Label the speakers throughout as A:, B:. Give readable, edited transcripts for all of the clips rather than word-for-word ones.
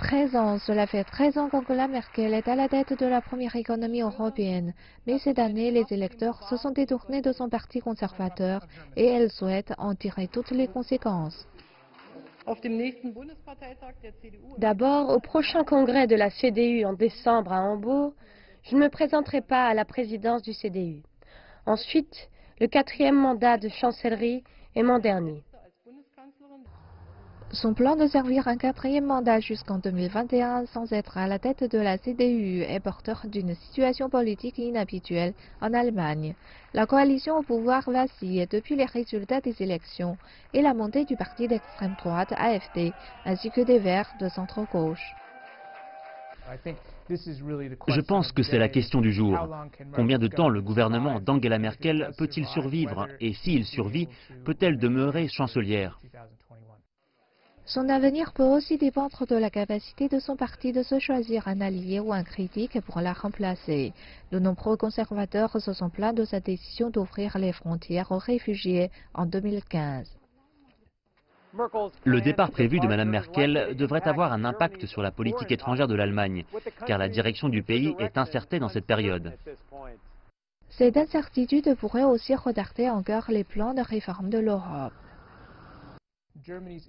A: 13 ans, cela fait 13 ans qu'Angela Merkel est à la tête de la première économie européenne. Mais cette année, les électeurs se sont détournés de son parti conservateur et elle souhaite en tirer toutes les conséquences.
B: D'abord, au prochain congrès de la CDU en décembre à Hambourg, je ne me présenterai pas à la présidence du CDU. Ensuite, le 4e mandat de chancellerie est mon dernier.
A: Son plan de servir un 4e mandat jusqu'en 2021 sans être à la tête de la CDU est porteur d'une situation politique inhabituelle en Allemagne. La coalition au pouvoir vacille depuis les résultats des élections et la montée du parti d'extrême droite AfD ainsi que des Verts de centre-gauche.
C: Je pense que c'est la question du jour. Combien de temps le gouvernement d'Angela Merkel peut-il survivre et s'il survit, peut-elle demeurer chancelière?
A: Son avenir peut aussi dépendre de la capacité de son parti de se choisir un allié ou un critique pour la remplacer. De nombreux conservateurs se sont plaints de sa décision d'ouvrir les frontières aux réfugiés en 2015.
C: Le départ prévu de Mme Merkel devrait avoir un impact sur la politique étrangère de l'Allemagne, car la direction du pays est incertaine en cette période.
A: Cette incertitude pourrait aussi retarder encore les plans de réforme de l'Europe.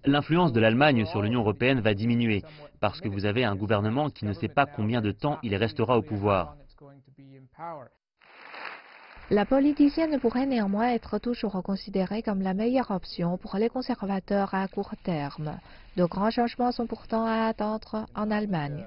C: L'influence de l'Allemagne sur l'Union européenne va diminuer, parce que vous avez un gouvernement qui ne sait pas combien de temps il restera au pouvoir.
A: La politicienne pourrait néanmoins être toujours considérée comme la meilleure option pour les conservateurs à court terme. De grands changements sont pourtant à attendre en Allemagne.